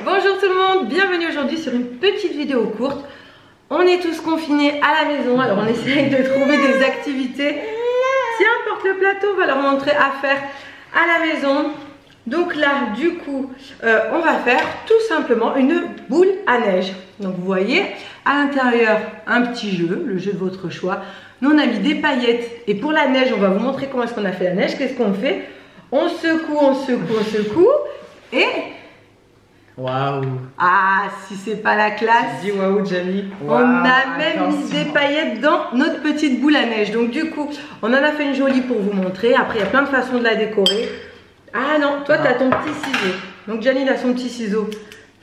Bonjour tout le monde, bienvenue aujourd'hui sur une petite vidéo courte. On est tous confinés à la maison, alors on essaye de trouver des activités. Tiens, porte le plateau, on va leur montrer à faire à la maison. Donc là, du coup, on va faire tout simplement une boule à neige. Donc vous voyez, à l'intérieur, un petit jeu, le jeu de votre choix. Nous, on a mis des paillettes et pour la neige, on va vous montrer comment est-ce qu'on a fait la neige. Qu'est-ce qu'on fait? On secoue, on secoue, on secoue et... Waouh! Ah, si c'est pas la classe! Dis waouh, Jenny! On a même mis des paillettes dans notre petite boule à neige. Donc du coup, on en a fait une jolie pour vous montrer. Après, il y a plein de façons de la décorer. Ah non, toi, tu as ton petit ciseau. Donc Jenny a son petit ciseau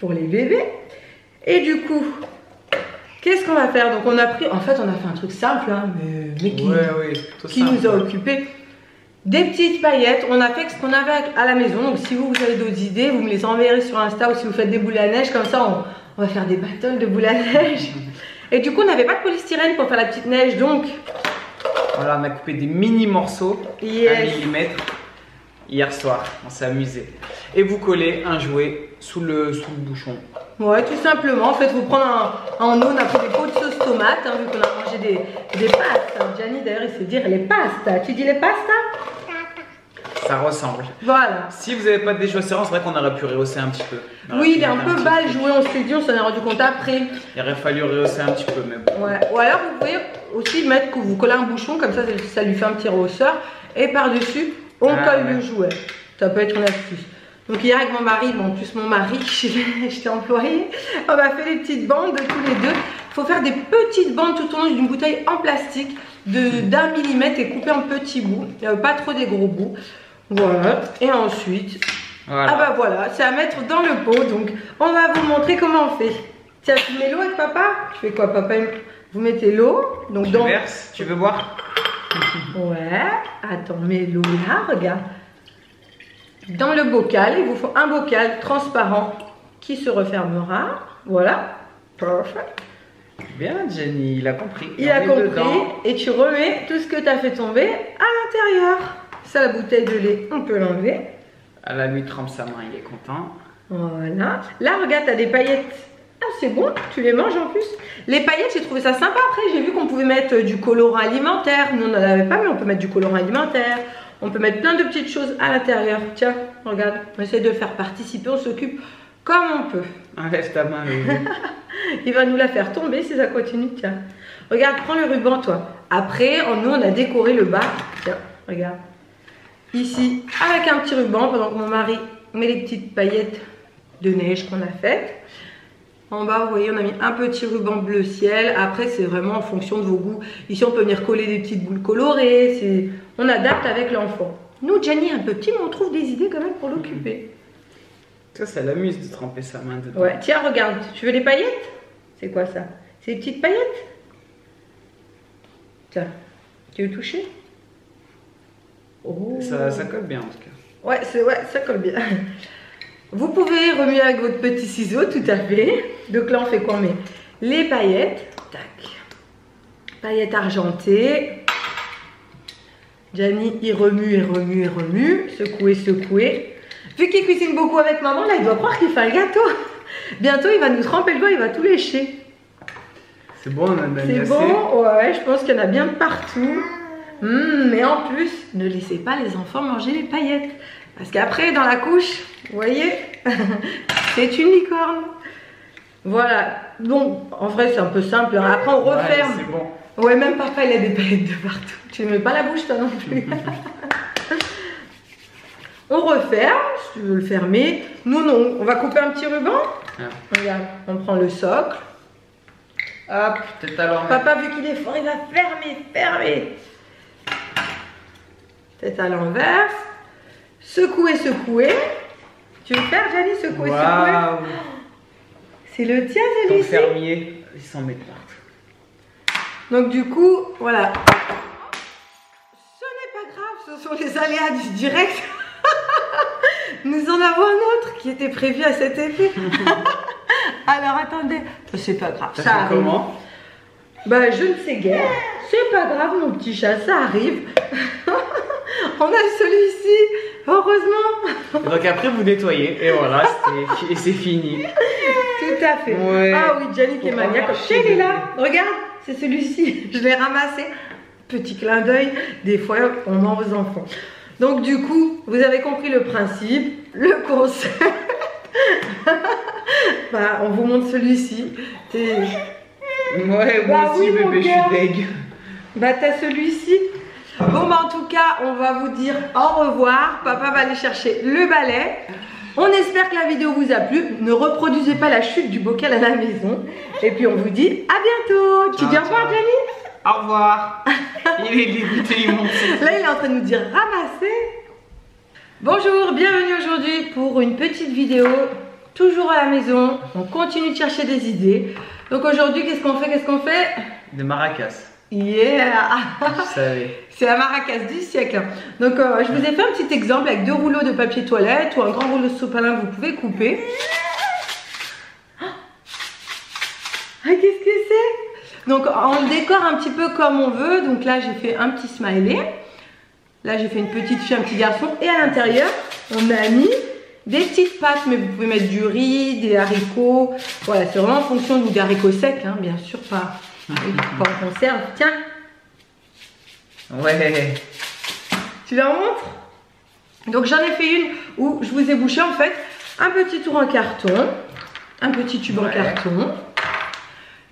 pour les bébés. Et du coup, qu'est-ce qu'on va faire? Donc on a pris, en fait, on a fait un truc simple, hein, mais qui nous a occupés. Des petites paillettes, on a fait ce qu'on avait à la maison. Donc si vous avez d'autres idées, vous me les enverrez sur Insta ou si vous faites des boules à neige, comme ça on va faire des battles de boules à neige. Et du coup on n'avait pas de polystyrène pour faire la petite neige, donc voilà, on a coupé des mini morceaux, yes. 1 mm hier soir, on s'est amusé. Et vous collez un jouet sous le bouchon. Ouais, tout simplement. En fait, vous prenez en eau, on a pris des pots de sauce tomate, hein, vu qu'on a mangé des pastes. Gianni, d'ailleurs, il sait dire les pastas. Tu dis les pastas? Ça ressemble. Voilà. Si vous n'avez pas de déchaussement, c'est vrai qu'on aurait pu rehausser un petit peu. Oui, il est un peu bas le jouet, on s'est dit, on s'en est rendu compte après. Il aurait fallu rehausser un petit peu, mais bon. Ouais. Ou alors, vous pouvez aussi mettre que vous collez un bouchon, comme ça lui fait un petit rehausseur. Et par-dessus, on colle le jouet. Ça peut être une astuce. Donc hier avec mon mari, bon en plus mon mari, j'étais employée, on a fait des petites bandes tous les deux. Il faut faire des petites bandes tout au long d'une bouteille en plastique d'1 millimètre et couper en petits bouts, pas trop des gros bouts. Voilà, et ensuite, voilà. Ah bah voilà, c'est à mettre dans le pot, donc on va vous montrer comment on fait. Tiens, tu mets l'eau avec papa? Tu fais quoi papa? Vous mettez l'eau, donc tu verses, tu veux boire? Ouais, attends, mets l'eau là, regarde. Dans le bocal, il vous faut un bocal transparent qui se refermera. Voilà, perfect. Bien, Jenny, il a compris. Il a compris. Dedans. Et tu remets tout ce que tu as fait tomber à l'intérieur. Ça, la bouteille de lait, on peut l'enlever. À la nuit, trempe sa main, il est content. Voilà. Là, regarde, tu as des paillettes. Ah, c'est bon, tu les manges en plus. Les paillettes, j'ai trouvé ça sympa. Après, j'ai vu qu'on pouvait mettre du colorant alimentaire. Nous, on n'en avait pas, mais on peut mettre du colorant alimentaire. On peut mettre plein de petites choses à l'intérieur. Tiens, regarde, on essaie de le faire participer, on s'occupe comme on peut. Lève ta main, il va nous la faire tomber si ça continue, tiens. Regarde, prends le ruban, toi. Après, nous, on a décoré le bas. Tiens, regarde. Ici, avec un petit ruban, pendant que mon mari met les petites paillettes de neige qu'on a faites. En bas, vous voyez, on a mis un petit ruban bleu ciel. Après, c'est vraiment en fonction de vos goûts. Ici, on peut venir coller des petites boules colorées. On adapte avec l'enfant. Nous, Jenny, un peu petit, mais on trouve des idées quand même pour l'occuper. Ça l'amuse de tremper sa main dedans. Ouais, tiens, regarde. Tu veux des paillettes? C'est quoi ça? C'est des petites paillettes? Tiens, tu veux toucher? Oh. Ça colle bien en tout cas. Ouais, ça colle bien. Vous pouvez remuer avec votre petit ciseau, tout à fait. Donc là, on fait quoi? On met les paillettes. Tac. Paillettes argentées. Gianni, il remue et remue et remue. Secouer, secouer. Vu qu'il cuisine beaucoup avec maman, là, il doit croire qu'il fait un gâteau. Bientôt, il va nous tremper le doigt, il va tout lécher. C'est bon, on en a C'est bon? Ouais, je pense qu'il y en a bien partout. Mais en plus, ne laissez pas les enfants manger les paillettes. Parce qu'après, dans la couche, vous voyez, c'est une licorne. Voilà. Bon, en vrai, c'est un peu simple. Après, on referme. C'est bon. Ouais, même papa, il a des paillettes de partout. Tu ne mets pas la bouche, toi non plus. On referme, si tu veux le fermer. Nous, non. On va couper un petit ruban. Regarde, on prend le socle. Hop. Papa, vu qu'il est fort, il va fermer. Tête à l'envers. Secouer, secouer. Tu veux faire, Gianni, secouer, secouer? C'est le tien, Gianni. Ton fermier, il s'en met partout. Donc du coup, voilà. Ce n'est pas grave, ce sont les aléas du direct. Nous en avons un autre qui était prévu à cet effet. Alors attendez, c'est pas grave. Ça arrive. Comment? Bah je ne sais guère. C'est pas grave mon petit chat, ça arrive. On a celui-ci, heureusement. Et donc après vous nettoyez et voilà, c'est fini. Tout à fait. Ouais. Ah oui, Gianni qui est Faut pas maniaque. marcher Il est là, dedans. regarde, c'est celui-ci. Je l'ai ramassé. Petit clin d'œil, des fois on ment aux enfants. Donc du coup, vous avez compris le principe, le concept. Bah, on vous montre celui-ci. Ouais, moi Bah aussi oui, mon bébé, je cœur. suis deg. Bah t'as celui-ci. Bon bah en tout cas, on va vous dire au revoir. Papa va aller chercher le balai. On espère que la vidéo vous a plu. Ne reproduisez pas la chute du bocal à la maison. Et puis on vous dit à bientôt. Tu dis au revoir, ciao. Gianni? Au revoir. Il est dégoûté, il monte. Là, il est en train de nous dire ramasser. Bonjour, bienvenue aujourd'hui pour une petite vidéo. Toujours à la maison. On continue de chercher des idées. Donc aujourd'hui, qu'est-ce qu'on fait? De maracas. Yeah. Je savais. C'est la maracas du siècle. Hein. Donc je vous ai fait un petit exemple avec 2 rouleaux de papier toilette ou un grand rouleau de sopalin que vous pouvez couper. Ah, qu'est-ce que c'est? Donc on le décore un petit peu comme on veut. Donc là j'ai fait un petit smiley. Là j'ai fait une petite fille, un petit garçon. Et à l'intérieur on a mis des petites pâtes. Mais vous pouvez mettre du riz, des haricots. Voilà, c'est vraiment en fonction des haricots secs. Hein, bien sûr, pas en conserve. Tiens. Ouais. Tu leur montres? Donc j'en ai fait une où je vous ai bouché en fait un petit tour en carton, un petit tube en carton.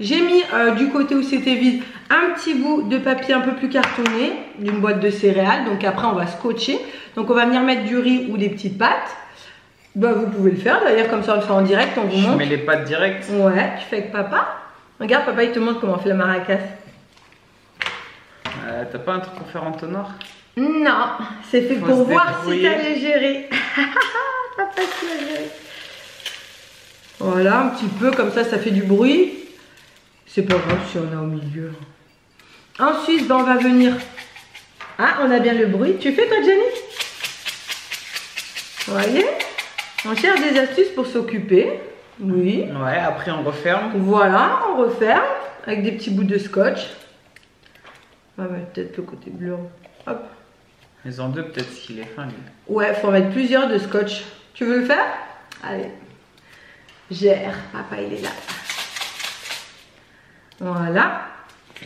J'ai mis du côté où c'était vide un petit bout de papier un peu plus cartonné d'une boîte de céréales. Donc après on va scotcher. Donc on va venir mettre du riz ou des petites pâtes. Bah vous pouvez le faire d'ailleurs, comme ça on le fait en direct, on vous Je montre. mets les pâtes direct. Ouais, tu fais avec papa. Regarde, papa il te montre comment on fait la maracas. T'as pas un truc pour faire en tonor? Non, c'est fait Faut pour se voir si débrouiller. t'allais gérer. Papa, tu vas gérer. Voilà, un petit peu comme ça fait du bruit. C'est pas grave si on est au milieu. Ensuite, ben, on va venir. Ah, on a bien le bruit. Tu fais toi, Gianni? Vous voyez? On cherche des astuces pour s'occuper. Oui. Ouais, après on referme. Voilà, on referme avec des petits bouts de scotch. On va mettre peut-être le côté bleu. Hop. Mais en deux, peut-être s'il est fin, lui. Ouais, faut en mettre plusieurs de scotch. Tu veux le faire? Allez. Gère. Papa, il est là. Voilà.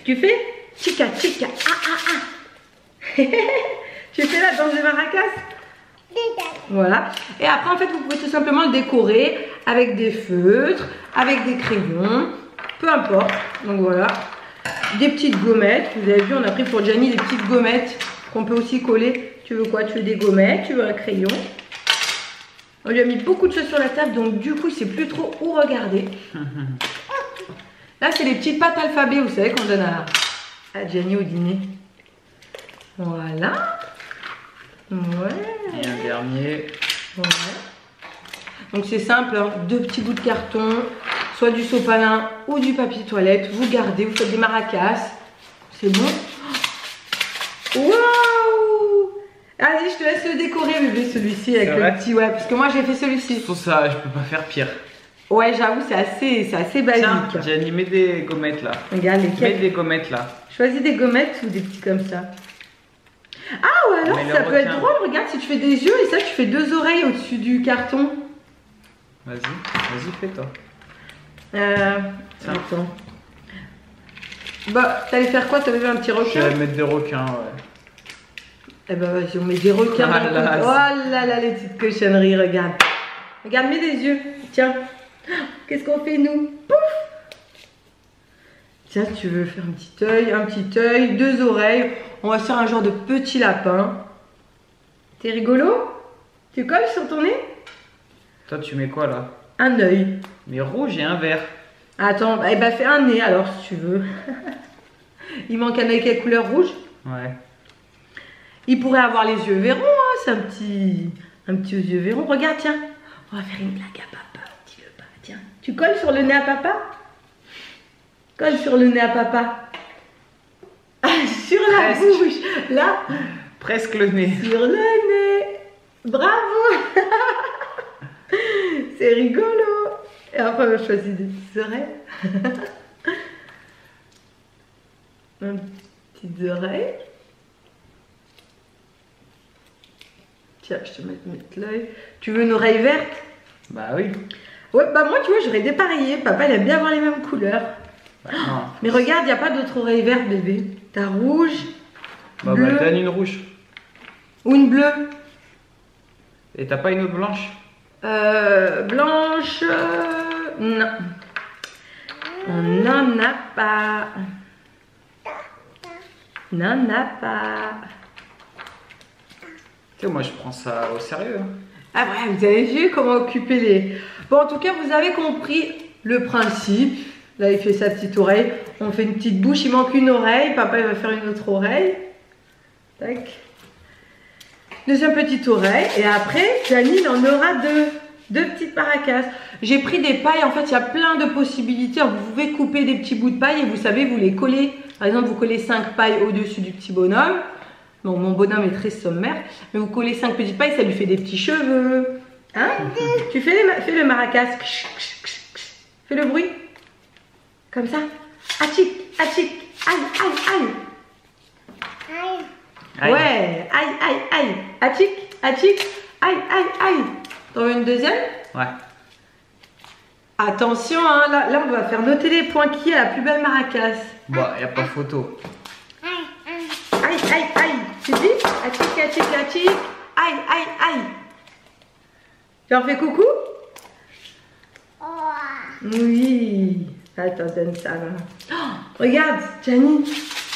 Tu fais? Chica, chica. Ah, ah, ah. Tu fais la danse des maracas? Voilà. Et après, en fait, vous pouvez tout simplement le décorer avec des feutres, avec des crayons, peu importe. Donc voilà. Des petites gommettes. Vous avez vu, on a pris pour Gianni des petites gommettes qu'on peut aussi coller. Tu veux quoi? Tu veux des gommettes? Tu veux un crayon? On lui a mis beaucoup de choses sur la table, donc du coup, il sait plus trop où regarder. Là, c'est les petites pâtes alphabet, vous savez, qu'on donne à Gianni au dîner. Voilà. Ouais. Et un dernier. Ouais. Donc c'est simple, hein. 2 petits bouts de carton, soit du sopalin ou du papier toilette. Vous gardez, vous faites des maracas. C'est bon. Waouh! Allez, je te laisse le décorer, bébé, celui-ci avec le petit. Ouais, parce que moi j'ai fait celui-ci. Pour ça, je peux pas faire pire. Ouais, j'avoue, c'est assez basique. Tiens, Gianni, mets des gommettes là. Regarde Mets lesquels. des gommettes là. Choisis des gommettes ou des petits comme ça. Ah, ou alors Mais le ça peut être requin. drôle. Regarde, si tu fais des yeux et ça, tu fais 2 oreilles au-dessus du carton. Vas-y, fais-toi. Attends. Bah, t'allais faire quoi? T'avais vu un petit Je requin? vais mettre des requins, ouais. Eh ben vas-y, on met des requins Ah dans le là, truc. Oh là là, les petites cochonneries, regarde. Regarde, mets des yeux. Tiens. Qu'est-ce qu'on fait, nous? Pouf! Tiens, si tu veux faire un petit œil, 2 oreilles. On va faire un genre de petit lapin. T'es rigolo? Tu colles sur ton nez? Toi, tu mets quoi là? Un œil. Mais rouge et un vert. Attends, eh ben fais un nez alors si tu veux. Il manque un œil qui est couleur rouge. Ouais. Il pourrait avoir les yeux verrons, hein, c'est un petit yeux verrons. Regarde, tiens, on va faire une blague à papa. Tu veux pas? Tiens, tu colles sur le nez à papa? Colle sur le nez à papa. Ah, sur la Presque. bouche, là, Presque le nez. sur le nez. Bravo. C'est rigolo. Et après, on choisit des petites oreilles. Petites oreilles. Tiens, je te mets l'œil. Tu veux une oreille verte? Bah oui. Ouais, bah moi, tu vois, j'aurais dépareillé. Papa, il aime bien avoir les mêmes couleurs. Bah, non. Mais regarde, il n'y a pas d'autre oreille verte, bébé. T'as rouge, Bah, bleu donne une rouge. ou une bleue. Et t'as pas une autre blanche? Blanche, non. On n'en a pas. N'en a pas. Tu sais, moi je prends ça au sérieux. Hein. Ah ouais, vous avez vu comment occuper les... Bon, en tout cas, vous avez compris le principe. Là, il fait sa petite oreille. On fait une petite bouche. Il manque une oreille. Papa, il va faire une autre oreille. Tac. Deuxième petite oreille. Et après, Gianni, il en aura deux. Deux petites maracas. J'ai pris des pailles. En fait, il y a plein de possibilités. Vous pouvez couper des petits bouts de paille et vous savez, vous les collez. Par exemple, vous collez 5 pailles au-dessus du petit bonhomme. Bon, mon bonhomme est très sommaire. Mais vous collez 5 petites pailles, ça lui fait des petits cheveux. Hein? Tu fais le maracas. Fais le bruit. Comme ça. Atchic, atchic. Aïe, aïe, aïe. Aïe. Ouais, aïe, aïe, aïe. Atchic, atchic. Aïe, aïe, aïe. T'en veux une deuxième? Ouais. Attention, hein, là, on va faire noter les points. Qui est la plus belle maracas? Bon, y a pas photo. Aïe, aïe, aïe. Tu dis? Atchic, atchic, atchic. Aïe, aïe, aïe. Tu en fais coucou? Oui. Attends, donne ça. Oh, regarde, Gianni.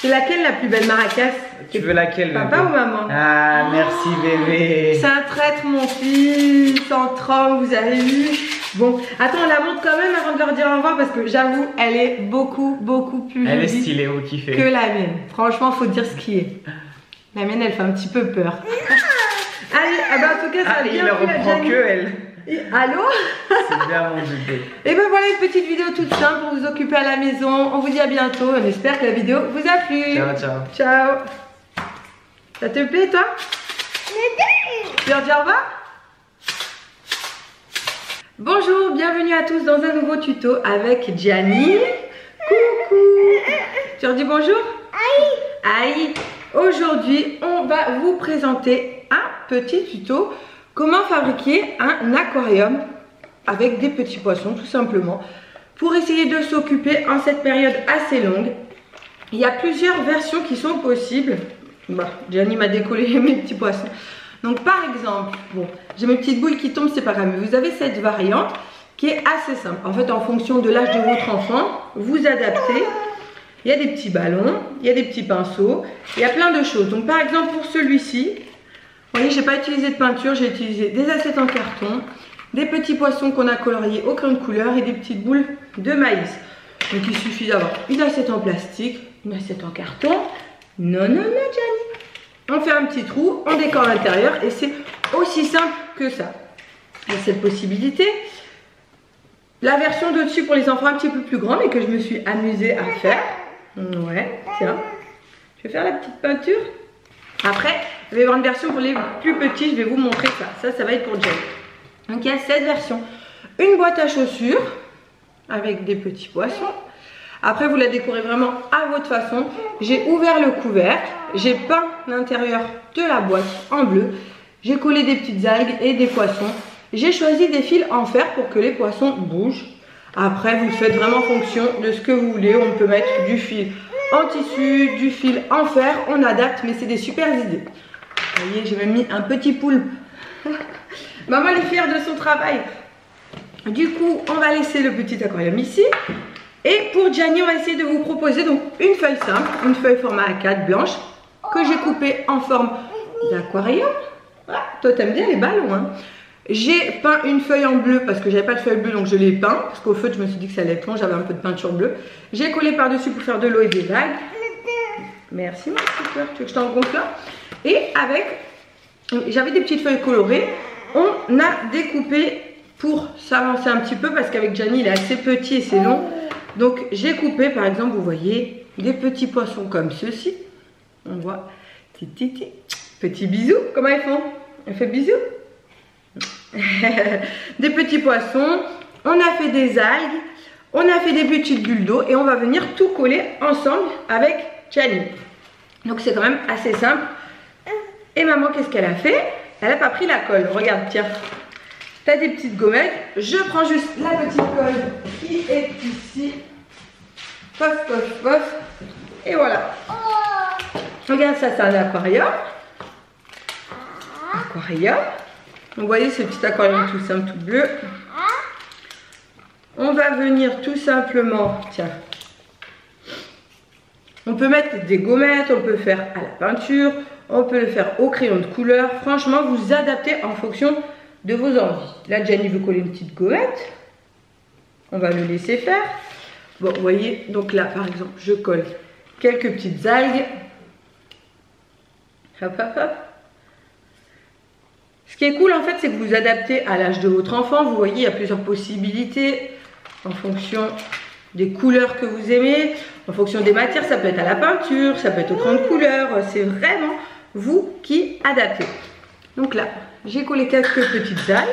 C'est laquelle la plus belle maracas? Tu veux laquelle, papa bébé? ou maman? Ah, merci bébé. C'est un traître, mon fils. Sans trompe, vous avez vu? Bon, attends, on la montre quand même avant de leur dire au revoir parce que j'avoue, elle est beaucoup plus Elle est jolie stylée, vous kiffez. que la mienne. Franchement, faut dire ce qui est. La mienne, elle fait un petit peu peur. Allez, ah bah, en tout cas, ça a bien il plu, reprend la Gianni. que elle. Et, allô? C'est bien mon bébé. Et ben voilà une petite vidéo toute simple pour vous occuper à la maison. On vous dit à bientôt. On espère que la vidéo vous a plu. Ciao, ciao. Ciao. Ça te plaît, toi? Tu leur dis au revoir? Bonjour, bienvenue à tous dans un nouveau tuto avec Gianni. Coucou. Tu leur dis bonjour? Aïe. Aujourd'hui, on va vous présenter un petit tuto. Comment fabriquer un aquarium avec des petits poissons, tout simplement. Pour essayer de s'occuper en cette période assez longue. Il y a plusieurs versions qui sont possibles. Bah, Gianni m'a décollé mes petits poissons. Donc par exemple, bon, j'ai mes petites boules qui tombent, c'est pas grave. Mais vous avez cette variante qui est assez simple. En fait, en fonction de l'âge de votre enfant, vous adaptez. Il y a des petits ballons, il y a des petits pinceaux, il y a plein de choses. Donc par exemple, pour celui-ci, vous voyez, je n'ai pas utilisé de peinture, j'ai utilisé des assiettes en carton, des petits poissons qu'on a coloriés au crayon de couleur et des petites boules de maïs. Donc il suffit d'avoir une assiette en plastique, une assiette en carton. Non, Gianni. On fait un petit trou, on décore l'intérieur et c'est aussi simple que ça. Il y a cette possibilité. La version de dessus pour les enfants un petit peu plus grande et que je me suis amusée à faire. Ouais, tiens. Je vais faire la petite peinture. Après, je vais avoir une version pour les plus petits, je vais vous montrer ça. Ça va être pour Gianni. Donc il y a cette version. Une boîte à chaussures avec des petits poissons. Après, vous la décorez vraiment à votre façon. J'ai ouvert le couvercle, j'ai peint l'intérieur de la boîte en bleu. J'ai collé des petites algues et des poissons. J'ai choisi des fils en fer pour que les poissons bougent. Après, vous faites vraiment en fonction de ce que vous voulez. On peut mettre du fil en tissu, du fil en fer, on adapte, mais c'est des super idées. Vous voyez, j'ai même mis un petit poulpe. Maman elle est fière de son travail. Du coup, on va laisser le petit aquarium ici. Et pour Gianni, on va essayer de vous proposer donc une feuille simple, une feuille format A4 blanche, que j'ai coupée en forme d'aquarium. Ah, toi, t'aimes bien les ballons, hein. J'ai peint une feuille en bleu parce que j'avais pas de feuille bleue, donc je l'ai peint. Parce qu'au feu, je me suis dit que ça allait être long, j'avais un peu de peinture bleue. J'ai collé par-dessus pour faire de l'eau et des vagues. Merci, mon petit cœur. Tu veux que je t'en gonfle là? Et avec, j'avais des petites feuilles colorées. On a découpé pour s'avancer un petit peu parce qu'avec Gianni, il est assez petit et c'est long. Donc, j'ai coupé, par exemple, vous voyez, des petits poissons comme ceux-ci. On voit, petit bisou. Comment ils font? On fait bisous. Des petits poissons, on a fait des algues, on a fait des petites bulles d'eau et on va venir tout coller ensemble avec Gianni. Donc c'est quand même assez simple. Et maman, qu'est-ce qu'elle a fait? elle n'a pas pris la colle. Regarde, tiens. Tu as des petites gommettes. Je prends juste la petite colle qui est ici. Pof, pof, pof. Et voilà. Regarde, ça c'est un aquarium. Aquarium. Donc, vous voyez ce petit aquarium tout simple, tout bleu. On va venir tout simplement, tiens. On peut mettre des gommettes, on peut faire à la peinture, on peut le faire au crayon de couleur. Franchement, vous adaptez en fonction de vos envies. Là, Gianni veut coller une petite gommette. On va le laisser faire. Bon, vous voyez, donc là, par exemple, je colle quelques petites algues. Hop, hop, hop. Ce qui est cool, en fait, c'est que vous adaptez à l'âge de votre enfant. Vous voyez, il y a plusieurs possibilités en fonction des couleurs que vous aimez, en fonction des matières. Ça peut être à la peinture, ça peut être au crayon de couleur. C'est vraiment vous qui adaptez. Donc là, j'ai collé quelques petites algues.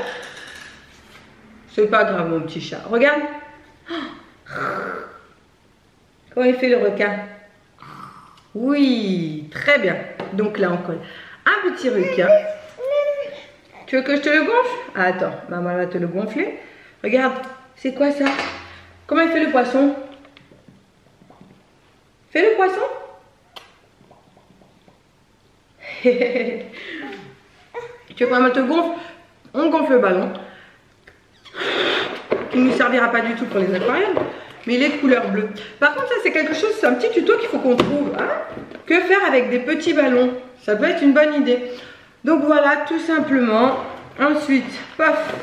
C'est pas grave, mon petit chat. Regarde. Comment il fait le requin? Oui, très bien. Donc là, on colle un petit requin. Tu veux que je te le gonfle? Ah, attends, maman va te le gonfler. Regarde, c'est quoi ça? Comment il fait le poisson? Fais le poisson. Tu veux que maman te gonfle? On gonfle le ballon. Qui ne nous servira pas du tout pour les aquariums. Mais il est de couleur bleue. Par contre, ça c'est quelque chose, c'est un petit tuto qu'il faut qu'on trouve. Hein? Que faire avec des petits ballons? Ça peut être une bonne idée. Donc voilà, tout simplement. Ensuite, paf,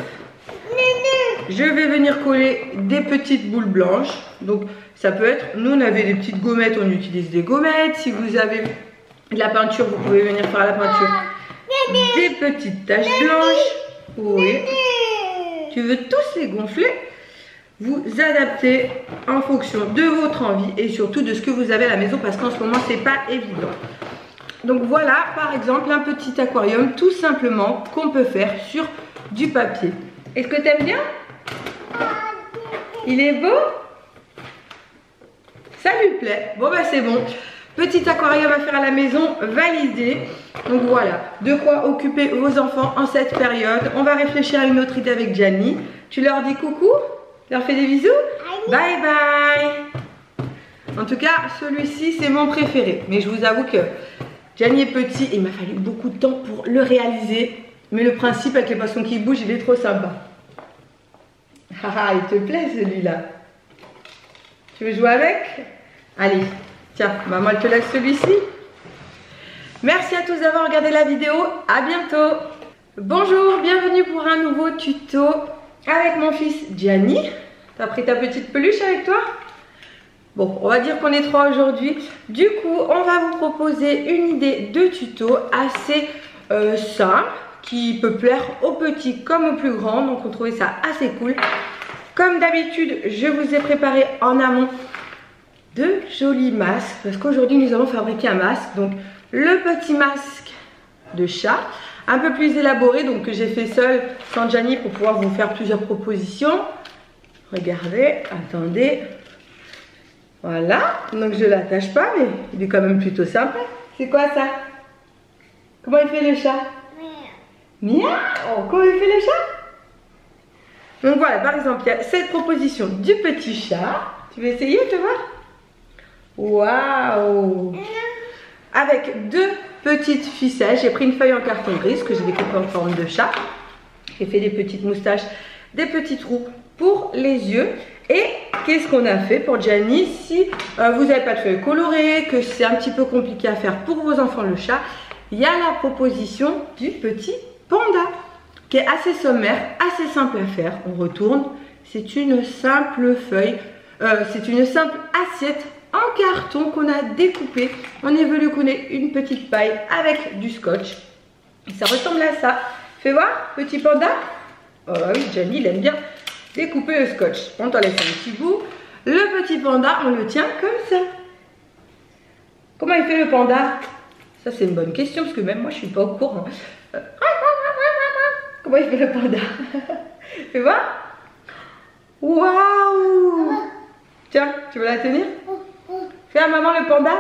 je vais venir coller des petites boules blanches. Donc ça peut être, nous on avait des petites gommettes, on utilise des gommettes. Si vous avez de la peinture, vous pouvez venir faire la peinture. Des petites taches blanches. Oui. Tu veux tous les gonfler? Vous adaptez en fonction de votre envie et surtout de ce que vous avez à la maison parce qu'en ce moment c'est pas évident. Donc voilà par exemple un petit aquarium tout simplement qu'on peut faire sur du papier. Est-ce que tu aimes bien? Il est beau? Ça lui plaît? Bon bah c'est bon. Petit aquarium à faire à la maison validé. Donc voilà, de quoi occuper vos enfants en cette période. On va réfléchir à une autre idée avec Gianni. Tu leur dis coucou? Tu leur fais des bisous? Bye bye. En tout cas, celui-ci c'est mon préféré. Mais je vous avoue que Gianni est petit et il m'a fallu beaucoup de temps pour le réaliser. Mais le principe avec les poissons qui bougent, il est trop sympa. Ah, il te plaît celui-là? Tu veux jouer avec? Allez, tiens, maman elle te laisse celui-ci. Merci à tous d'avoir regardé la vidéo. À bientôt. Bonjour, bienvenue pour un nouveau tuto avec mon fils Gianni. T'as pris ta petite peluche avec toi? Bon, on va dire qu'on est 3 aujourd'hui. Du coup, on va vous proposer une idée de tuto assez simple qui peut plaire aux petits comme aux plus grands. Donc, on trouvait ça assez cool. Comme d'habitude, je vous ai préparé en amont de jolis masques parce qu'aujourd'hui, nous allons fabriquer un masque. Donc, le petit masque de chat, un peu plus élaboré, donc que j'ai fait seul sans Gianni pour pouvoir vous faire plusieurs propositions. Regardez, attendez. Voilà, donc je l'attache pas, mais il est quand même plutôt sympa. C'est quoi ça? Comment il fait le chat? Miaou. Oh, comment il fait le chat? Donc voilà, par exemple, il y a cette proposition du petit chat. Tu veux essayer, tu vois? Waouh! Avec 2 petites ficelles. J'ai pris une feuille en carton grise que j'ai découpée en forme de chat. J'ai fait des petites moustaches, des petits trous pour les yeux. Et qu'est-ce qu'on a fait pour Gianni? Si vous n'avez pas de feuilles colorées, que c'est un petit peu compliqué à faire pour vos enfants le chat, il y a la proposition du petit panda qui est assez sommaire, assez simple à faire. On retourne, c'est une simple feuille, c'est une simple assiette en carton qu'on a découpée. On est venu coller une petite paille avec du scotch. Et ça ressemble à ça. Fais voir, petit panda. Oh oui, Gianni, il aime bien découper le scotch. On t'en laisse un petit bout. Le petit panda, on le tient comme ça. Comment il fait le panda? Ça, c'est une bonne question parce que même moi, je ne suis pas au courant. Comment il fait le panda? Fais voir. Waouh! Tiens, tu veux la tenir? Fais à maman le panda?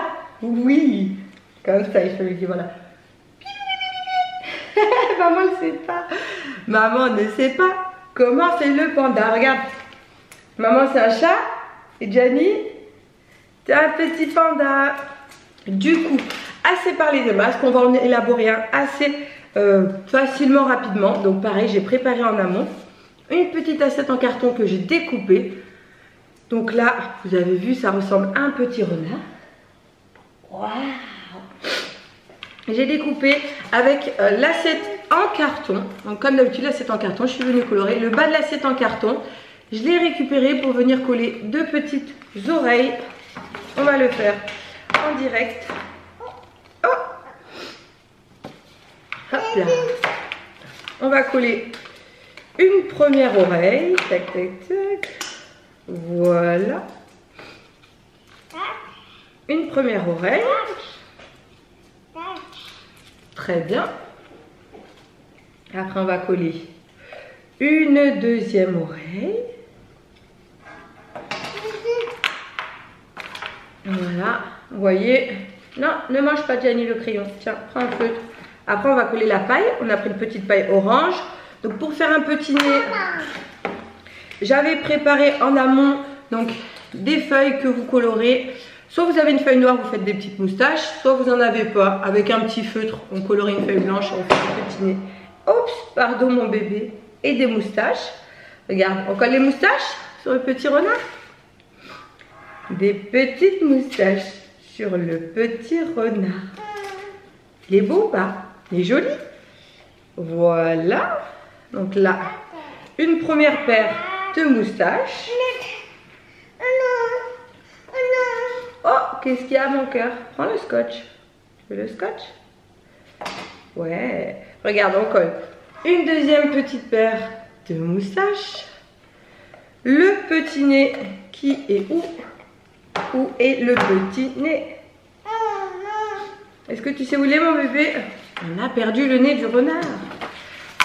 Oui. Comme ça, il fait lui dire voilà. Maman ne sait pas. Maman ne sait pas comment c'est le panda. Regarde. Maman c'est un chat. Et Gianni, c'est un petit panda. Du coup, assez parlé de masques. On va en élaborer un assez facilement, rapidement. Donc pareil, j'ai préparé en amont une petite assiette en carton que j'ai découpée. Donc là, vous avez vu, ça ressemble à un petit renard. Waouh! J'ai découpé avec l'assiette en carton. Donc comme d'habitude, l'assiette en carton, je suis venue colorer le bas de l'assiette en carton. Je l'ai récupéré pour venir coller deux petites oreilles. On va le faire en direct. Oh! Hop là. On va coller une première oreille. Tac, tac, tac. Voilà. Une première oreille. Très bien. Après, on va coller une deuxième oreille. Voilà. Vous voyez. Non, ne mange pas, Gianni, le crayon. Tiens, prends un feutre. Après, on va coller la paille. On a pris une petite paille orange. Donc, pour faire un petit nez, j'avais préparé en amont donc des feuilles que vous colorez. Soit vous avez une feuille noire, vous faites des petites moustaches. Soit vous n'en avez pas. Avec un petit feutre, on colorie une feuille blanche, on fait un petit nez. Oups, pardon mon bébé. Et des moustaches. Regarde, on colle les moustaches sur le petit renard. Des petites moustaches sur le petit renard. Il est beau ou pas? Il est joli. Voilà. Donc là, une première paire de moustaches. Oh, qu'est-ce qu'il y a mon cœur? Prends le scotch. Tu veux le scotch? Ouais. Regarde, on colle une deuxième petite paire de moustaches. Le petit nez qui est où? Où est le petit nez? Est-ce que tu sais où il est mon bébé? On a perdu le nez du renard.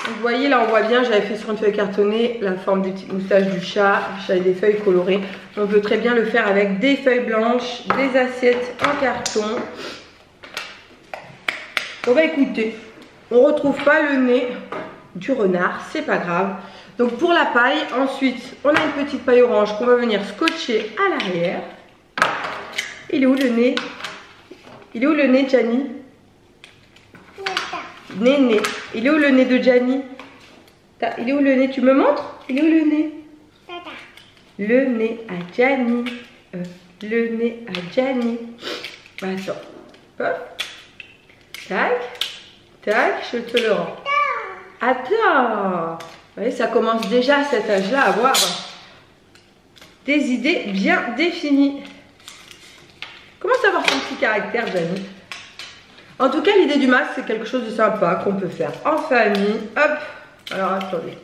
Vous voyez là, on voit bien, j'avais fait sur une feuille cartonnée la forme des petites moustaches du chat. J'avais des feuilles colorées. On peut très bien le faire avec des feuilles blanches, des assiettes en carton. Bon bah écoutez, on ne retrouve pas le nez du renard, c'est pas grave. Donc pour la paille, ensuite on a une petite paille orange qu'on va venir scotcher à l'arrière. Il est où le nez? Il est où le nez, Gianni? Néné. Il est où le nez de Gianni? Il est où le nez? Tu me montres? Il est où le nez? Le nez à Gianni. Le nez à Gianni. Attends. Hop. Tac. Tac. Je te le rends. Attends. Vous voyez, ça commence déjà à cet âge-là à avoir des idées bien définies. Comment savoir son petit caractère, Gianni? En tout cas, l'idée du masque, c'est quelque chose de sympa qu'on peut faire en famille. Hop. Alors, attendez.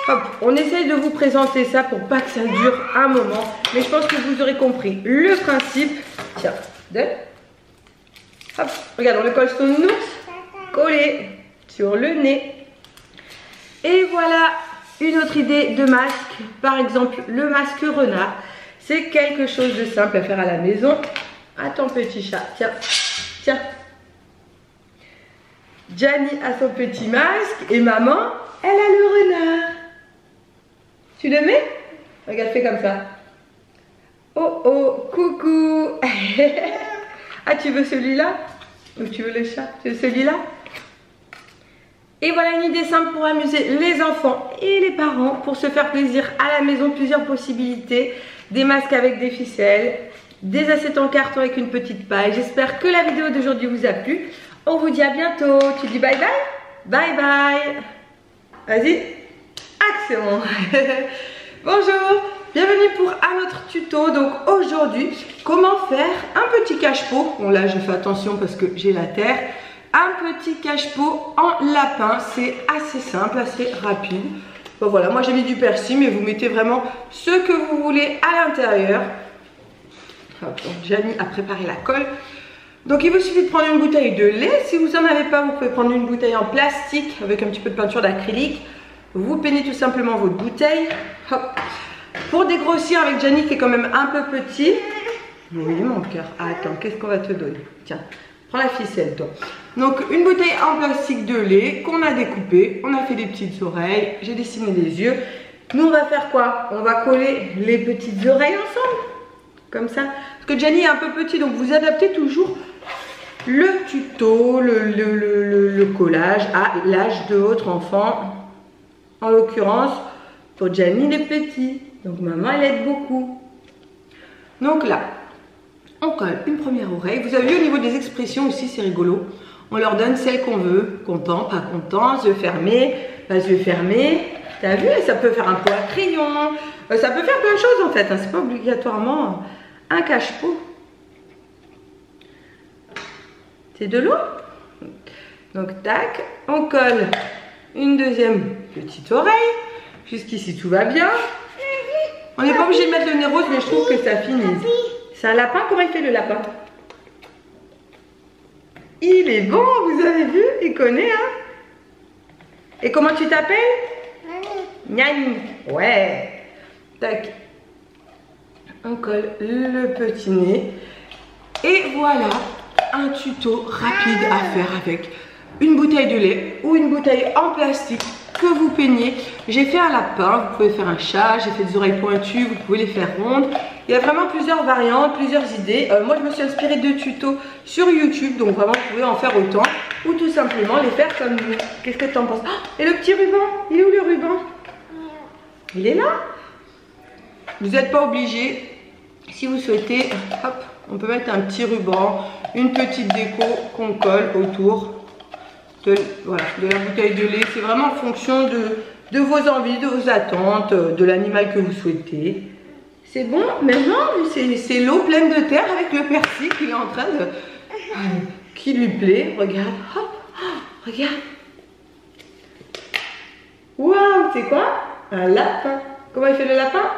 Hop. On essaye de vous présenter ça pour pas que ça dure un moment. Mais je pense que vous aurez compris le principe. Tiens, donne. Hop. Regarde, on le colle son ours collé sur le nez. Et voilà une autre idée de masque. Par exemple, le masque renard. C'est quelque chose de simple à faire à la maison. Attends, petit chat. Tiens. Tiens. Gianni a son petit masque et maman, elle a le renard. Tu le mets? Regarde, fais comme ça. Oh oh, coucou. Ah, tu veux celui-là? Ou tu veux le chat? Tu veux celui-là? Et voilà une idée simple pour amuser les enfants et les parents pour se faire plaisir à la maison. Plusieurs possibilités. Des masques avec des ficelles, des assiettes en carton avec une petite paille. J'espère que la vidéo d'aujourd'hui vous a plu. On vous dit à bientôt. Tu dis bye bye? Bye bye. Vas-y. Action. Bonjour. Bienvenue pour un autre tuto. Donc aujourd'hui, comment faire un petit cache-pot. Bon là, je fais attention parce que j'ai la terre. Un petit cache-pot en lapin. C'est assez simple, assez rapide. Bon voilà, moi j'ai mis du persil, mais vous mettez vraiment ce que vous voulez à l'intérieur. Donc Gianni a préparé la colle. Donc il vous suffit de prendre une bouteille de lait. Si vous n'en avez pas, vous pouvez prendre une bouteille en plastique avec un petit peu de peinture d'acrylique. Vous peignez tout simplement votre bouteille. Hop. Pour dégrossir avec Gianni qui est quand même un peu petit. Oui mon cœur. Ah, attends, qu'est-ce qu'on va te donner? Tiens, Prends la ficelle, toi. Donc, une bouteille en plastique de lait qu'on a découpée. On a fait des petites oreilles. J'ai dessiné les yeux. Nous, on va faire quoi? On va coller les petites oreilles ensemble. Comme ça. Parce que Gianni est un peu petit, donc vous adaptez toujours le tuto, le collage à l'âge de votre enfant. En l'occurrence, pour Gianni, il est petit. Donc, maman, elle aide beaucoup. Donc là, on colle une première oreille. Vous avez vu au niveau des expressions aussi, c'est rigolo. On leur donne celle qu'on veut. Content, pas content, yeux fermés, pas yeux fermés. T'as vu, ça peut faire un pot à crayon. Ça peut faire plein de choses en fait. Hein. C'est pas obligatoirement un cache-pot. C'est de l'eau. Donc tac, on colle une deuxième petite oreille. Jusqu'ici tout va bien. On n'est pas obligé de mettre le nez rose, mais je trouve que ça finit. C'est un lapin, comment il fait le lapin? Il est bon, vous avez vu? Il connaît, hein? Et comment tu t'appelles? Nani. Ouais. Tac. On colle le petit nez. Et voilà un tuto rapide à faire avec une bouteille de lait ou une bouteille en plastique que vous peignez. J'ai fait un lapin, vous pouvez faire un chat, j'ai fait des oreilles pointues, vous pouvez les faire rondes. Il y a vraiment plusieurs variantes, plusieurs idées. Moi, je me suis inspirée de tutos sur YouTube, donc vraiment, vous pouvez en faire autant. Ou tout simplement les faire comme vous. Qu'est-ce que tu en penses? Oh, et le petit ruban, il est où le ruban? Il est là. Vous n'êtes pas obligé. Si vous souhaitez, hop, on peut mettre un petit ruban, une petite déco qu'on colle autour de la bouteille de lait. C'est vraiment en fonction de vos envies, de vos attentes, de l'animal que vous souhaitez. C'est bon, maintenant, c'est l'eau pleine de terre avec le persil qu'il est en train de... qui lui plaît. Regarde, hop, regarde. Waouh, c'est quoi? Un lapin. Comment il fait le lapin?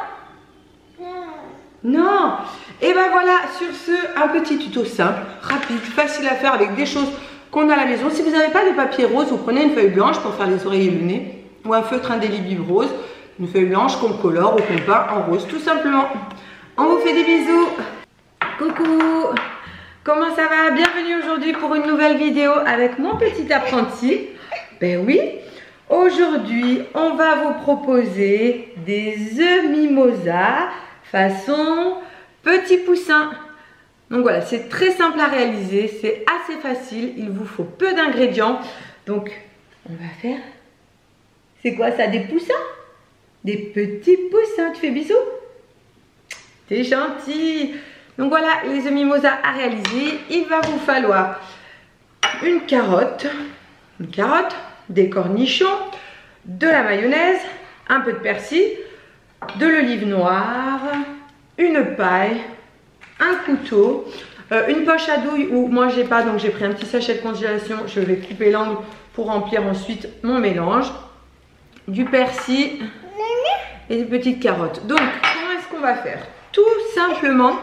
Non. Et ben voilà, sur ce, un petit tuto simple, rapide, facile à faire avec des choses qu'on a à la maison. Si vous n'avez pas de papier rose, vous prenez une feuille blanche pour faire les oreilles et le nez, ou un feutre indélébile rose, une feuille blanche qu'on colore ou qu'on peint en rose, tout simplement. On vous fait des bisous. Coucou. Comment ça va? Bienvenue aujourd'hui pour une nouvelle vidéo avec mon petit apprenti. Ben oui. Aujourd'hui, on va vous proposer des œufs mimosa façon petit poussin. Donc voilà, c'est très simple à réaliser, c'est assez facile, il vous faut peu d'ingrédients. Donc, on va faire... C'est quoi ça? Des poussins? Des petits poussins. Tu fais bisous? T'es gentil. Donc voilà, les œufs mimosa à réaliser. Il va vous falloir une carotte, des cornichons, de la mayonnaise, un peu de persil, de l'olive noire, une paille, un couteau, une poche à douille où moi j'ai pas, donc j'ai pris un petit sachet de congélation. Je vais couper l'angle pour remplir ensuite mon mélange, du persil et des petites carottes. Donc comment est-ce qu'on va faire? Tout simplement,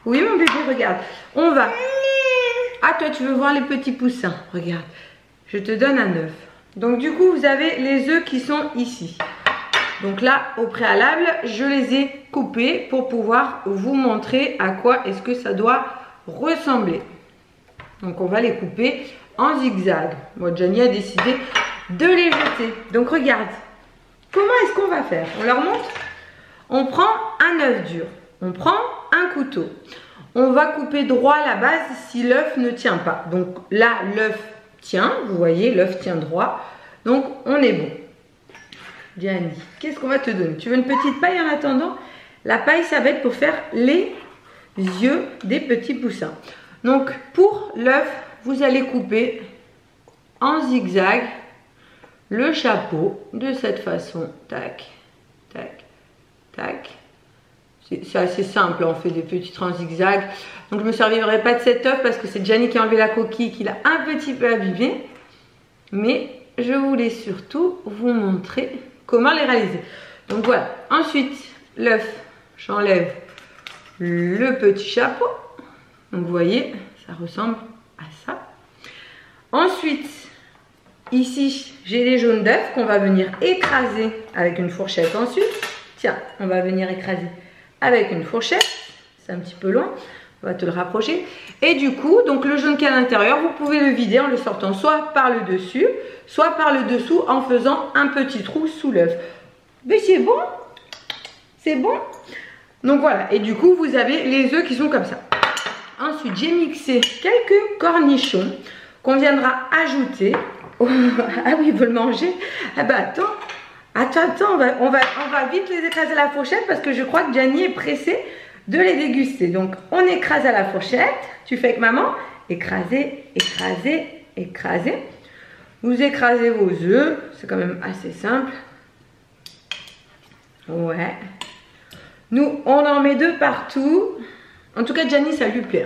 oui mon bébé, regarde, on va... Ah toi tu veux voir les petits poussins? Regarde, je te donne un œuf. Donc du coup vous avez les œufs qui sont ici. Donc là au préalable je les ai coupés pour pouvoir vous montrer à quoi est-ce que ça doit ressembler. Donc on va les couper en zigzag. Moi Gianni a décidé de les jeter. Donc regarde, comment est-ce qu'on va faire? On leur montre. On prend un œuf dur, on prend un couteau. On va couper droit à la base si l'œuf ne tient pas. Donc là l'œuf tient, vous voyez, l'œuf tient droit. Donc on est bon. Gianni, qu'est-ce qu'on va te donner? Tu veux une petite paille en attendant? La paille, ça va être pour faire les yeux des petits poussins. Donc pour l'œuf, vous allez couper en zigzag le chapeau de cette façon. Tac, tac, tac. C'est assez simple, on fait des petits traits en zigzag. Donc je ne me servirai pas de cet œuf parce que c'est Gianni qui a enlevé la coquille, qui l'a un petit peu abîmé. Mais je voulais surtout vous montrer comment les réaliser. Donc voilà, ensuite l'œuf, j'enlève le petit chapeau. Donc vous voyez, ça ressemble à ça. Ensuite, ici, j'ai les jaunes d'œufs qu'on va venir écraser avec une fourchette ensuite. Tiens, on va venir écraser avec une fourchette. C'est un petit peu loin. On va te le rapprocher. Et du coup, donc le jaune qui est à l'intérieur, vous pouvez le vider en le sortant soit par le dessus, soit par le dessous en faisant un petit trou sous l'œuf. Mais c'est bon. C'est bon. Donc voilà. Et du coup, vous avez les œufs qui sont comme ça. Ensuite, j'ai mixé quelques cornichons qu'on viendra ajouter. Oh, ah oui, ils veulent manger. Ah bah attends, on va vite les écraser à la fourchette parce que je crois que Gianni est pressé de les déguster. Donc, on écrase à la fourchette. Tu fais avec maman. Écraser, écraser, écraser. Vous écrasez vos œufs. C'est quand même assez simple. Ouais. Nous, on en met 2 partout. En tout cas, Gianni, ça lui plaît.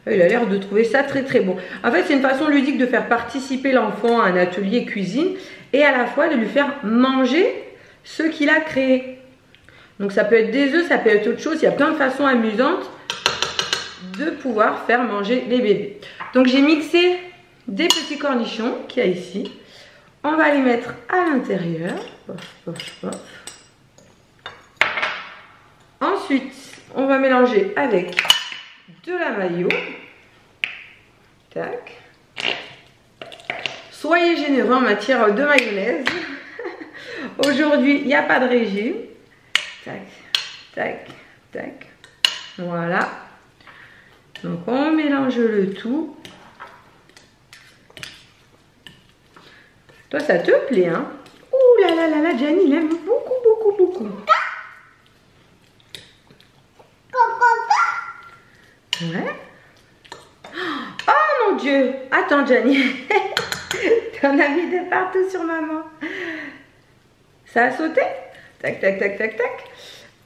Il a l'air de trouver ça très très bon. En fait, c'est une façon ludique de faire participer l'enfant à un atelier cuisine et à la fois de lui faire manger ce qu'il a créé. Donc ça peut être des œufs, ça peut être autre chose. Il y a plein de façons amusantes de pouvoir faire manger les bébés. Donc j'ai mixé des petits cornichons qu'il y a ici. On va les mettre à l'intérieur. Pof, pof, pof. Ensuite, on va mélanger avec de la mayo. Tac. Soyez généreux en matière de mayonnaise. Aujourd'hui, il n'y a pas de régime. Tac, tac, tac. Voilà. Donc, on mélange le tout. Toi, ça te plaît, hein? Ouh là là là là, Gianni, il aime beaucoup, beaucoup, beaucoup. Ouais. Oh mon Dieu! Attends, Gianni. T'en as mis de partout sur maman. Ça a sauté? Tac, tac, tac, tac, tac.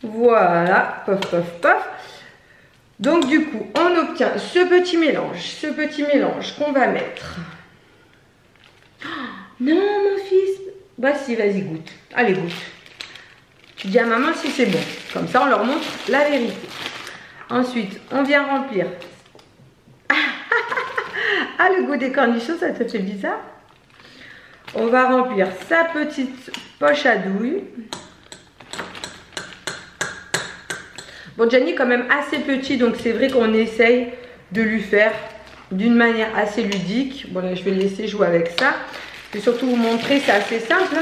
Voilà. Pof, pof, pof. Donc, du coup, on obtient ce petit mélange qu'on va mettre. Oh, non, mon fils. Bah, si, vas-y, goûte. Allez, goûte. Tu dis à maman si c'est bon. Comme ça, on leur montre la vérité. Ensuite, on vient remplir. Ah, le goût des cornichons, ça te fait bizarre? On va remplir sa petite poche à douille. Bon, Gianni est quand même assez petit, donc c'est vrai qu'on essaye de lui faire d'une manière assez ludique. Bon, là, je vais le laisser jouer avec ça. Je vais surtout vous montrer, c'est assez simple.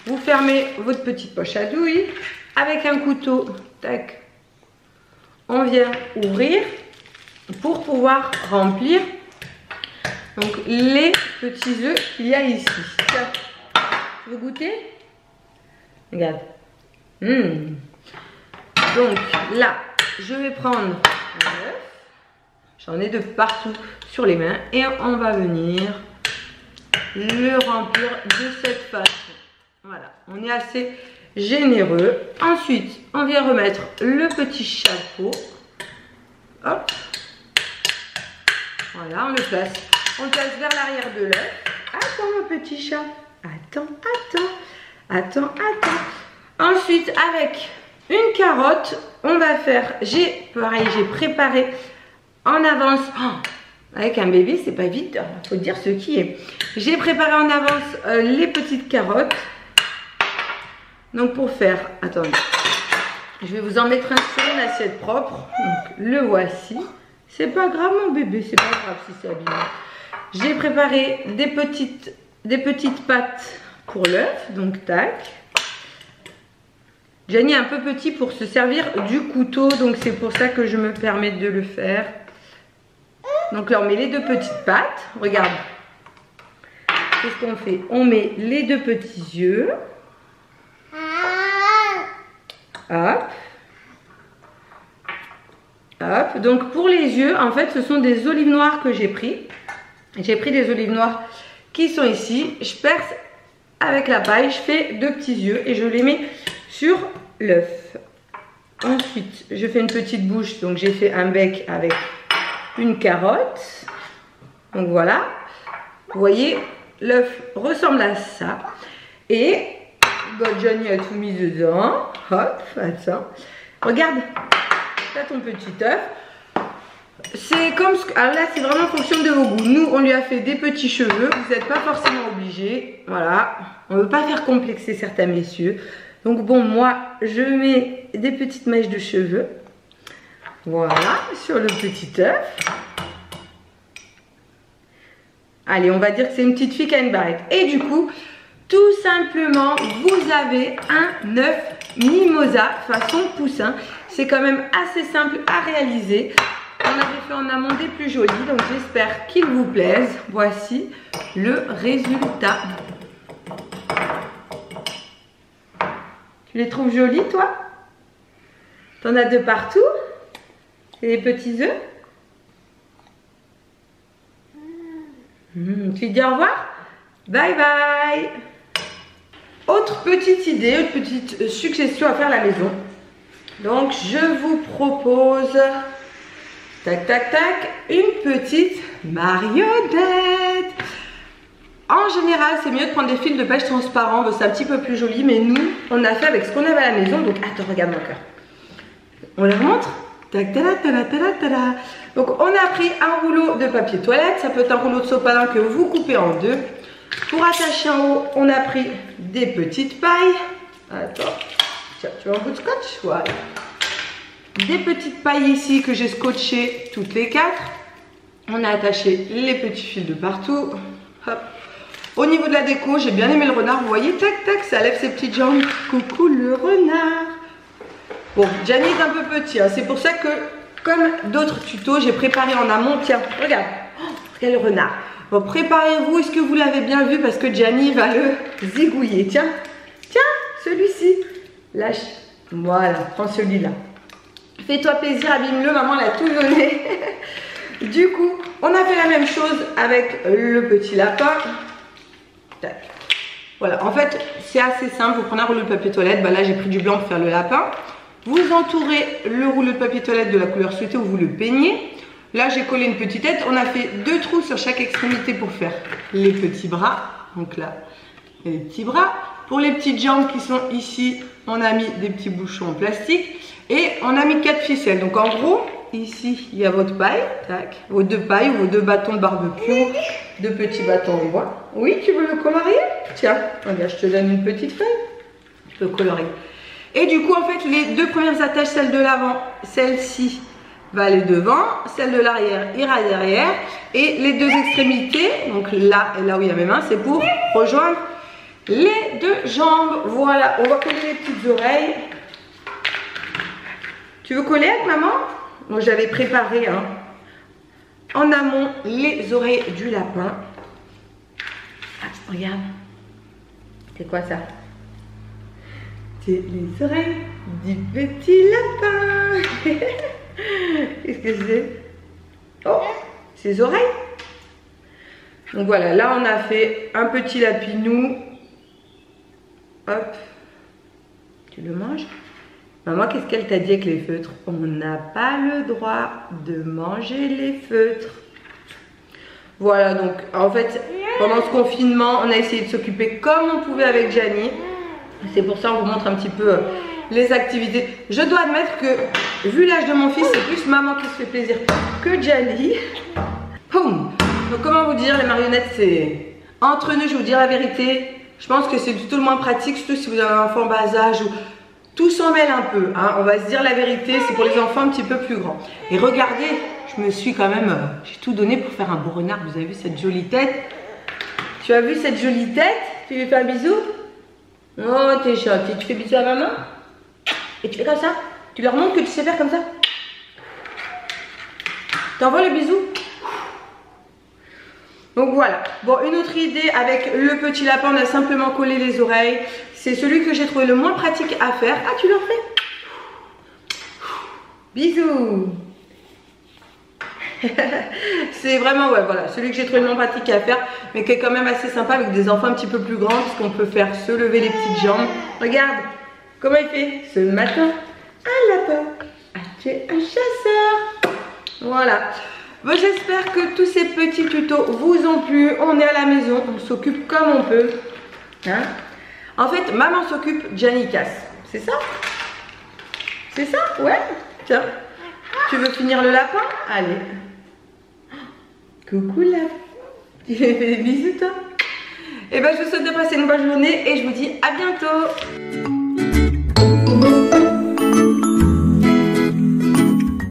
Vous fermez votre petite poche à douille avec un couteau. Tac. On vient ouvrir pour pouvoir remplir donc les petits œufs qu'il y a ici. Tiens, tu veux goûter? Regarde. Donc là, je vais prendre un œuf. J'en ai de partout sur les mains et on va venir le remplir de cette façon. Voilà, on est assez généreux. Ensuite, on vient remettre le petit chapeau. Hop. Voilà, on le place. On le place vers l'arrière de l'œuf. Attends, mon petit chat. Attends, attends. Attends, attends. Ensuite, avec une carotte, on va faire... J'ai préparé en avance... Oh, avec un bébé, c'est pas vite. Il faut dire ce qui est. J'ai préparé en avance les petites carottes. Donc pour faire, attendez, je vais vous en mettre un sur une assiette propre. Donc le voici. C'est pas grave mon bébé, c'est pas grave si c'est abîmé. J'ai préparé des petites pâtes pour l'œuf. Donc tac. Gianni est un peu petit pour se servir du couteau, donc c'est pour ça que je me permets de le faire. Donc là on met les 2 petites pâtes. Regarde. Qu'est-ce qu'on fait? On met les 2 petits œufs. Hop. Hop. Donc pour les yeux, en fait, ce sont des olives noires que j'ai pris. J'ai pris des olives noires qui sont ici. Je perce avec la paille, je fais 2 petits yeux et je les mets sur l'œuf. Ensuite, je fais une petite bouche. Donc j'ai fait un bec avec une carotte. Donc voilà. Vous voyez, l'œuf ressemble à ça. Et Gianni a tout mis dedans. Hop, attends. Regarde, t'as ton petit œuf. C'est comme... Alors là, c'est vraiment en fonction de vos goûts. Nous, on lui a fait des petits cheveux. Vous n'êtes pas forcément obligés. Voilà. On ne veut pas faire complexer certains messieurs. Donc bon, moi, je mets des petites mèches de cheveux. Voilà, sur le petit œuf. Allez, on va dire que c'est une petite fille qui a une barrette. Et du coup, tout simplement, vous avez un œuf mimosa façon poussin. C'est quand même assez simple à réaliser. On avait fait en amont des plus jolis, donc j'espère qu'ils vous plaisent. Voici le résultat. Tu les trouves jolis, toi? T'en as de partout? C'est des petits œufs? Tu dis au revoir? Bye bye! Autre petite idée, une petite suggestion à faire à la maison. Donc je vous propose, tac tac tac, une petite marionnette. En général, c'est mieux de prendre des fils de pêche transparents, c'est un petit peu plus joli, mais nous, on a fait avec ce qu'on avait à la maison. Donc attends, regarde mon cœur. On les remonte. Tac, tada, tada, tada, tada. Donc on a pris un rouleau de papier toilette, ça peut être un rouleau de sopalin que vous coupez en deux. Pour attacher en haut, on a pris des petites pailles. Attends, tiens, tu veux un bout de scotch? Voilà. Des petites pailles ici que j'ai scotchées toutes les quatre. On a attaché les petits fils de partout. Hop. Au niveau de la déco, j'ai bien aimé le renard. Vous voyez, tac, tac, ça lève ses petites jambes. Coucou le renard. Bon, Gianni est un peu petit, hein. C'est pour ça que, comme d'autres tutos, j'ai préparé en amont. Tiens, regarde, oh, regarde le renard. Bon, préparez-vous, est-ce que vous l'avez bien vu? Parce que Gianni va le zigouiller. Tiens, tiens, celui-ci. Lâche. Voilà, prends celui-là. Fais-toi plaisir, abîme-le, maman l'a tout donné. Du coup, on a fait la même chose avec le petit lapin. Tac. Voilà, en fait, c'est assez simple. Vous prenez un rouleau de papier toilette. Bah là, j'ai pris du blanc pour faire le lapin. Vous entourez le rouleau de papier toilette de la couleur souhaitée ou vous le peignez. Là, j'ai collé une petite tête. On a fait 2 trous sur chaque extrémité pour faire les petits bras. Donc là, il y a les petits bras. Pour les petites jambes qui sont ici, on a mis des petits bouchons en plastique. Et on a mis 4 ficelles. Donc en gros, ici, il y a votre paille. Tac. Vos 2 pailles ou vos 2 bâtons de barbecue. 2 petits bâtons en bois. Oui, tu veux le colorier? Tiens, regarde, je te donne une petite feuille. Tu peux colorier. Et du coup, en fait, les 2 premières attaches, celle de l'avant, celle-ci va aller devant, celle de l'arrière ira derrière. Et les 2 extrémités, donc là et là où il y a mes mains, c'est pour rejoindre les 2 jambes. Voilà, on va coller les petites oreilles. Tu veux coller avec maman? Moi, j'avais préparé en amont les oreilles du lapin. Ah, regarde. C'est quoi ça? C'est les oreilles du petit lapin. Qu'est-ce que c'est? Oh, ses oreilles. Donc voilà, là on a fait un petit lapinou. Hop. Tu le manges? Maman, qu'est-ce qu'elle t'a dit avec les feutres? On n'a pas le droit de manger les feutres. Voilà, donc en fait, pendant ce confinement, on a essayé de s'occuper comme on pouvait avec Gianni. C'est pour ça qu'on vous montre un petit peu les activités. Je dois admettre que, vu l'âge de mon fils, c'est plus maman qui se fait plaisir que Gianni. Boum. Donc comment vous dire, les marionnettes, c'est... Entre nous, je vais vous dire la vérité, je pense que c'est tout le moins pratique, surtout si vous avez un enfant bas âge ou... Tout s'en mêle un peu, hein. On va se dire la vérité, c'est pour les enfants un petit peu plus grands. Et regardez, je me suis quand même... j'ai tout donné pour faire un beau renard. Vous avez vu cette jolie tête? Tu as vu cette jolie tête? Tu lui fais un bisou? Oh, t'es gentil. Tu fais bisou à maman? Et tu fais comme ça? Tu leur montres que tu sais faire comme ça? T'envoies le bisou? Donc voilà. Bon, une autre idée avec le petit lapin, on a simplement collé les oreilles. C'est celui que j'ai trouvé le moins pratique à faire. Ah, tu leur fais? Bisous. C'est vraiment, ouais, voilà, celui que j'ai trouvé le moins pratique à faire, mais qui est quand même assez sympa avec des enfants un petit peu plus grands, parce qu'on peut faire se lever les petites jambes. Regarde, comment il fait ce matin? Un lapin. Ah, tu es un chasseur. Voilà. Bon, j'espère que tous ces petits tutos vous ont plu. On est à la maison, on s'occupe comme on peut. Hein? En fait, maman s'occupe, Gianni casse. C'est ça? C'est ça? Ouais. Tiens. Tu veux finir le lapin? Allez. Coucou là. Tu fais des bisous toi? Et ben je vous souhaite de passer une bonne journée et je vous dis à bientôt.